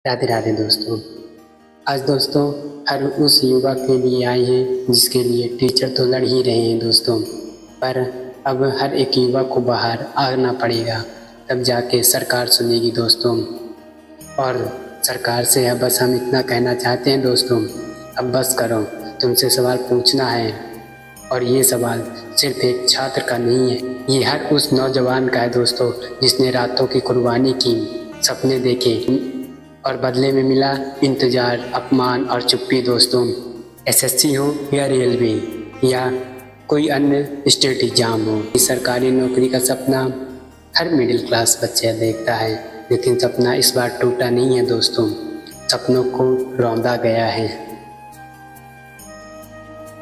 राधे राधे दोस्तों। आज दोस्तों हर उस युवा के लिए आए हैं जिसके लिए टीचर तो लड़ ही रहे हैं दोस्तों, पर अब हर एक युवा को बाहर आना पड़ेगा, तब जाके सरकार सुनेगी दोस्तों। और सरकार से अब बस हम इतना कहना चाहते हैं दोस्तों, अब बस करो, तुमसे सवाल पूछना है। और ये सवाल सिर्फ एक छात्र का नहीं है, ये हर उस नौजवान का है दोस्तों जिसने रातों की कुर्बानी की, सपने देखे और बदले में मिला इंतजार, अपमान और चुप्पी दोस्तों। एसएससी हो या रेलवे या कोई अन्य स्टेट एग्जाम हो, सरकारी नौकरी का सपना हर मिडिल क्लास बच्चा देखता है, लेकिन सपना इस बार टूटा नहीं है दोस्तों, सपनों को रौंदा गया है।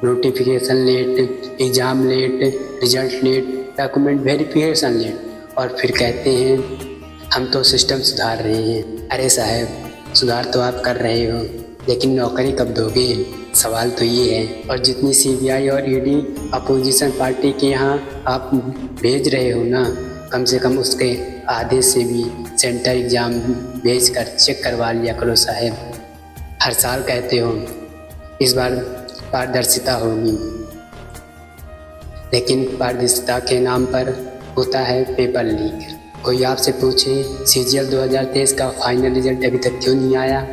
Notification late, exam late, result late, document verification late, और फिर कहते हैं हम तो सिस्टम सुधार रहे हैं। अरे साहब, सुधार तो आप कर रहे हो, लेकिन नौकरी कब दोगे? सवाल तो ये है। और जितनी सीबीआई और ईडी अपोजिशन पार्टी के यहाँ आप भेज रहे हो ना, कम से कम उसके आधे से भी सेंटर एग्ज़ाम भेज कर चेक करवा लिया करो साहब। हर साल कहते हो इस बार पारदर्शिता होगी, लेकिन पारदर्शिता के नाम पर होता है पेपर लीक। कोई आपसे पूछे सीजीएल 2023 का फाइनल रिजल्ट अभी तक क्यों नहीं आया?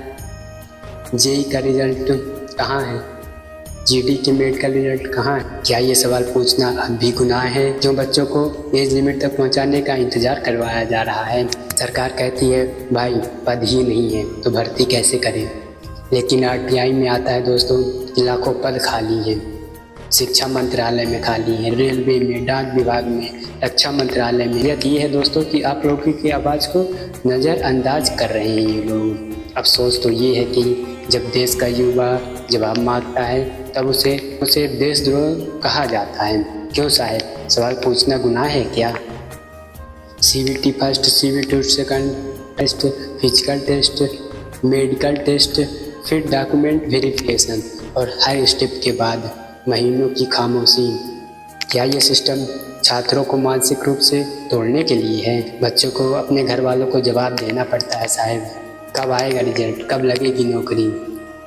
जेई का रिजल्ट कहाँ है? जीडी के मेट का रिजल्ट कहाँ है? क्या ये सवाल पूछना अब भी गुनाह है? जो बच्चों को एज लिमिट तक पहुँचाने का इंतज़ार करवाया जा रहा है। सरकार कहती है भाई पद ही नहीं है तो भर्ती कैसे करें, लेकिन आरटीआई में आता है दोस्तों कि लाखों पद खाली हैं। शिक्षा मंत्रालय में खाली है, रेलवे में, डाक विभाग में, रक्षा मंत्रालय में। ये है दोस्तों कि आप लोगों की आवाज़ को नज़रअंदाज कर रहे हैं ये लोग। अफसोस तो ये है कि जब देश का युवा जवाब मांगता है तब उसे देशद्रोह कहा जाता है। क्यों साहब, सवाल पूछना गुनाह है क्या? CBT first, CBT second test, physical test, medical test, फिर डॉक्यूमेंट वेरिफिकेशन, और हर स्टेप के बाद महीनों की खामोशी। क्या ये सिस्टम छात्रों को मानसिक रूप से तोड़ने के लिए है? बच्चों को अपने घर वालों को जवाब देना पड़ता है साहब, कब आएगा रिजल्ट, कब लगेगी नौकरी,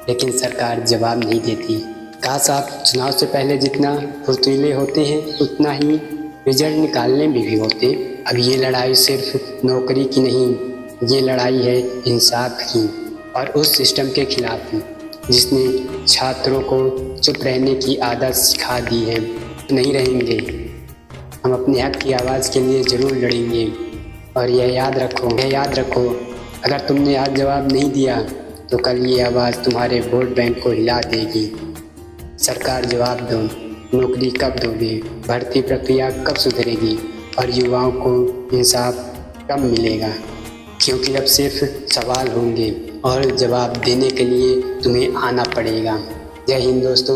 लेकिन सरकार जवाब नहीं देती। काश आप चुनाव से पहले जितना फुर्तीले होते हैं उतना ही रिजल्ट निकालने में भी होते। अब ये लड़ाई सिर्फ नौकरी की नहीं, ये लड़ाई है इंसाफ की और उस सिस्टम के खिलाफ जिसने छात्रों को चुप रहने की आदत सिखा दी है। नहीं रहेंगे, हम अपने हक की आवाज़ के लिए ज़रूर लड़ेंगे। और यह याद रखो, अगर तुमने आज जवाब नहीं दिया तो कल ये आवाज़ तुम्हारे वोट बैंक को हिला देगी। सरकार जवाब दो, नौकरी कब दोगे, भर्ती प्रक्रिया कब सुधरेगी और युवाओं को इंसाफ कब मिलेगा? क्योंकि अब सिर्फ सवाल होंगे और जवाब देने के लिए तुम्हें आना पड़ेगा। जय हिंद दोस्तों।